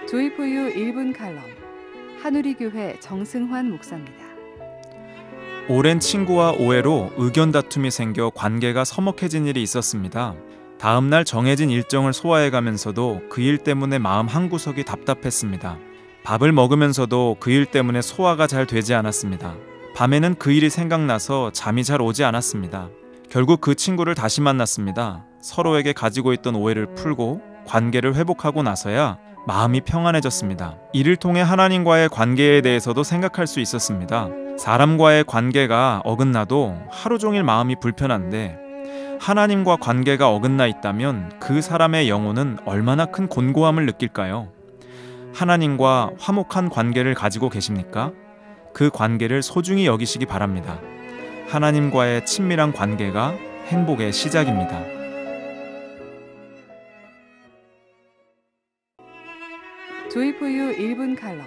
조이포유 1분 칼럼 한우리교회 정승환 목사입니다. 오랜 친구와 오해로 의견 다툼이 생겨 관계가 서먹해진 일이 있었습니다. 다음날 정해진 일정을 소화해가면서도 그 일 때문에 마음 한구석이 답답했습니다. 밥을 먹으면서도 그 일 때문에 소화가 잘 되지 않았습니다. 밤에는 그 일이 생각나서 잠이 잘 오지 않았습니다. 결국 그 친구를 다시 만났습니다. 서로에게 가지고 있던 오해를 풀고 관계를 회복하고 나서야 마음이 평안해졌습니다. 이를 통해 하나님과의 관계에 대해서도 생각할 수 있었습니다. 사람과의 관계가 어긋나도 하루 종일 마음이 불편한데 하나님과 관계가 어긋나 있다면 그 사람의 영혼은 얼마나 큰 곤고함을 느낄까요? 하나님과 화목한 관계를 가지고 계십니까? 그 관계를 소중히 여기시기 바랍니다. 하나님과의 친밀한 관계가 행복의 시작입니다. 조이포유 1분 칼럼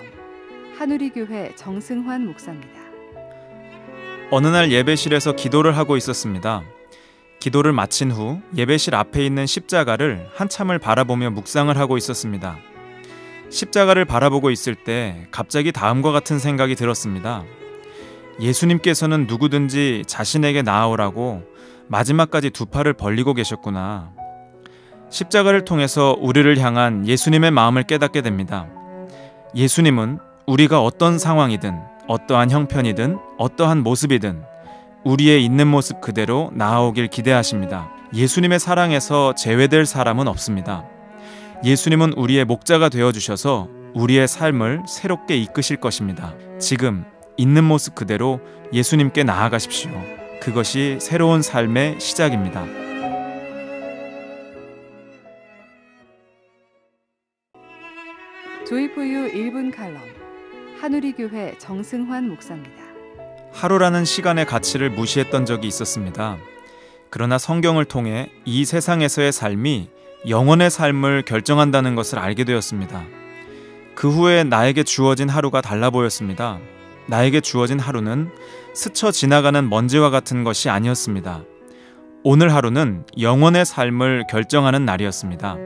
한우리교회 정승환 목사입니다. 어느 날 예배실에서 기도를 하고 있었습니다. 기도를 마친 후 예배실 앞에 있는 십자가를 한참을 바라보며 묵상을 하고 있었습니다. 십자가를 바라보고 있을 때 갑자기 다음과 같은 생각이 들었습니다. 예수님께서는 누구든지 자신에게 나아오라고 마지막까지 두 팔을 벌리고 계셨구나. 십자가를 통해서 우리를 향한 예수님의 마음을 깨닫게 됩니다. 예수님은 우리가 어떤 상황이든 어떠한 형편이든 어떠한 모습이든 우리의 있는 모습 그대로 나아오길 기대하십니다. 예수님의 사랑에서 제외될 사람은 없습니다. 예수님은 우리의 목자가 되어주셔서 우리의 삶을 새롭게 이끄실 것입니다. 지금 있는 모습 그대로 예수님께 나아가십시오. 그것이 새로운 삶의 시작입니다. 조이포유 1분 칼럼 한우리교회 정승환 목사입니다. 하루라는 시간의 가치를 무시했던 적이 있었습니다. 그러나 성경을 통해 이 세상에서의 삶이 영원의 삶을 결정한다는 것을 알게 되었습니다. 그 후에 나에게 주어진 하루가 달라 보였습니다. 나에게 주어진 하루는 스쳐 지나가는 먼지와 같은 것이 아니었습니다. 오늘 하루는 영원의 삶을 결정하는 날이었습니다.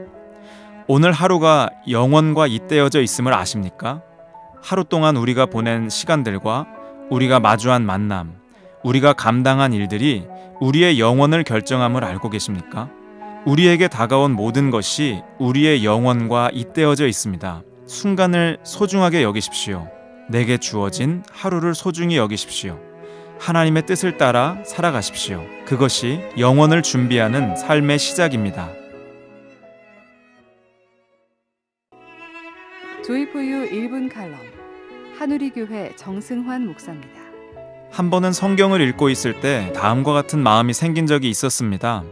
오늘 하루가 영원과 잇대어져 있음을 아십니까? 하루 동안 우리가 보낸 시간들과 우리가 마주한 만남, 우리가 감당한 일들이 우리의 영혼을 결정함을 알고 계십니까? 우리에게 다가온 모든 것이 우리의 영혼과 잇대어져 있습니다. 순간을 소중하게 여기십시오. 내게 주어진 하루를 소중히 여기십시오. 하나님의 뜻을 따라 살아가십시오. 그것이 영혼을 준비하는 삶의 시작입니다. 조이포유 1분 칼럼 한우리교회 정승환 목사입니다. 한 번은 성경을 읽고 있을 때 다음과 같은 마음이 생긴 적이 있었습니다.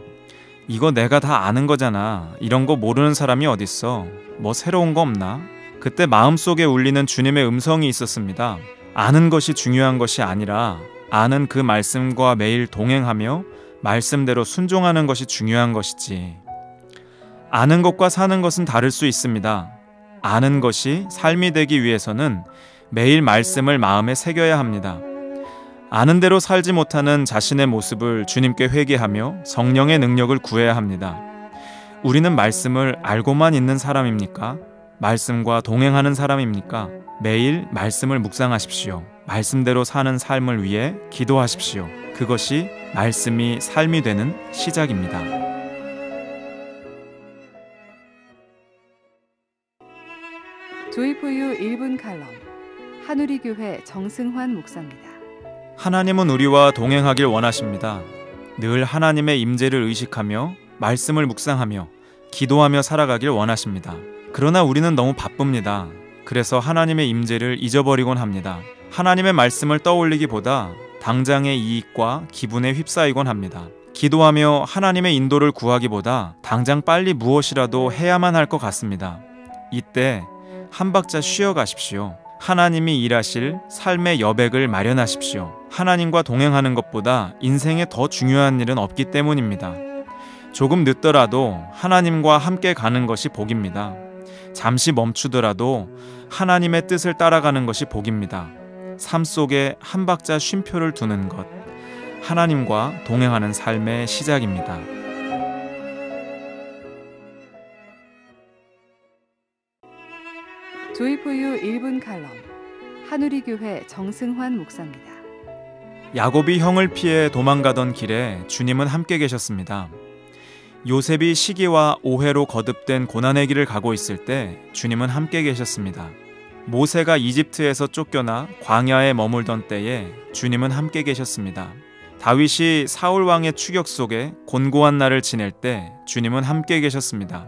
이거 내가 다 아는 거잖아. 이런 거 모르는 사람이 어딨어. 뭐 새로운 거 없나? 그때 마음속에 울리는 주님의 음성이 있었습니다. 아는 것이 중요한 것이 아니라 아는 그 말씀과 매일 동행하며 말씀대로 순종하는 것이 중요한 것이지. 아는 것과 사는 것은 다를 수 있습니다. 아는 것이 삶이 되기 위해서는 매일 말씀을 마음에 새겨야 합니다. 아는 대로 살지 못하는 자신의 모습을 주님께 회개하며 성령의 능력을 구해야 합니다. 우리는 말씀을 알고만 있는 사람입니까? 말씀과 동행하는 사람입니까? 매일 말씀을 묵상하십시오. 말씀대로 사는 삶을 위해 기도하십시오. 그것이 말씀이 삶이 되는 시작입니다. 조이포유 1분 칼럼 한우리교회 정승환 목사입니다. 하나님은 우리와 동행하길 원하십니다. 늘 하나님의 임재를 의식하며 말씀을 묵상하며 기도하며 살아가길 원하십니다. 그러나 우리는 너무 바쁩니다. 그래서 하나님의 임재를 잊어버리곤 합니다. 하나님의 말씀을 떠올리기보다 당장의 이익과 기분에 휩싸이곤 합니다. 기도하며 하나님의 인도를 구하기보다 당장 빨리 무엇이라도 해야만 할 것 같습니다. 이때 한 박자 쉬어 가십시오. 하나님이 일하실 삶의 여백을 마련하십시오. 하나님과 동행하는 것보다 인생에 더 중요한 일은 없기 때문입니다. 조금 늦더라도 하나님과 함께 가는 것이 복입니다. 잠시 멈추더라도 하나님의 뜻을 따라가는 것이 복입니다. 삶 속에 한 박자 쉼표를 두는 것, 하나님과 동행하는 삶의 시작입니다. 조이포유 1분 칼럼 한우리교회 정승환 목사입니다. 야곱이 형을 피해 도망가던 길에 주님은 함께 계셨습니다. 요셉이 시기와 오해로 거듭된 고난의 길을 가고 있을 때 주님은 함께 계셨습니다. 모세가 이집트에서 쫓겨나 광야에 머물던 때에 주님은 함께 계셨습니다. 다윗이 사울 왕의 추격 속에 곤고한 날을 지낼 때 주님은 함께 계셨습니다.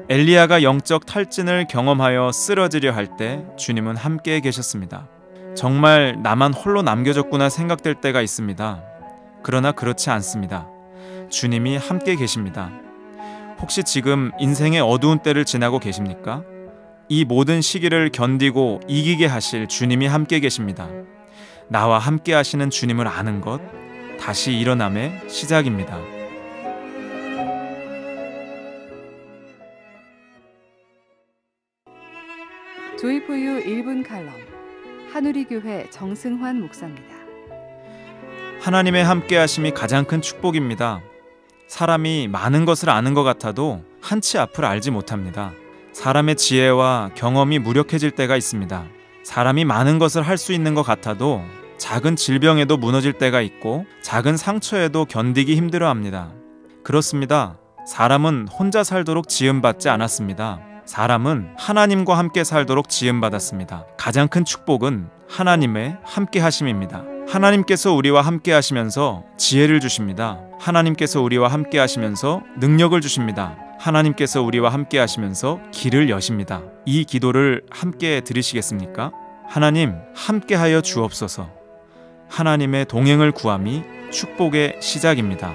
엘리야가 영적 탈진을 경험하여 쓰러지려 할 때 주님은 함께 계셨습니다. 정말 나만 홀로 남겨졌구나 생각될 때가 있습니다. 그러나 그렇지 않습니다. 주님이 함께 계십니다. 혹시 지금 인생의 어두운 때를 지나고 계십니까? 이 모든 시기를 견디고 이기게 하실 주님이 함께 계십니다. 나와 함께 하시는 주님을 아는 것, 다시 일어남의 시작입니다. 조이포유 1분 칼럼 한우리교회 정승환 목사입니다. 하나님의 함께 하심이 가장 큰 축복입니다. 사람이 많은 것을 아는 것 같아도 한치 앞을 알지 못합니다. 사람의 지혜와 경험이 무력해질 때가 있습니다. 사람이 많은 것을 할 수 있는 것 같아도 작은 질병에도 무너질 때가 있고 작은 상처에도 견디기 힘들어합니다. 그렇습니다. 사람은 혼자 살도록 지음받지 않았습니다. 사람은 하나님과 함께 살도록 지음받았습니다. 가장 큰 축복은 하나님의 함께 하심입니다. 하나님께서 우리와 함께 하시면서 지혜를 주십니다. 하나님께서 우리와 함께 하시면서 능력을 주십니다. 하나님께서 우리와 함께 하시면서 길을 여십니다. 이 기도를 함께 드리시겠습니까? 하나님, 함께하여 주옵소서. 하나님의 동행을 구함이 축복의 시작입니다.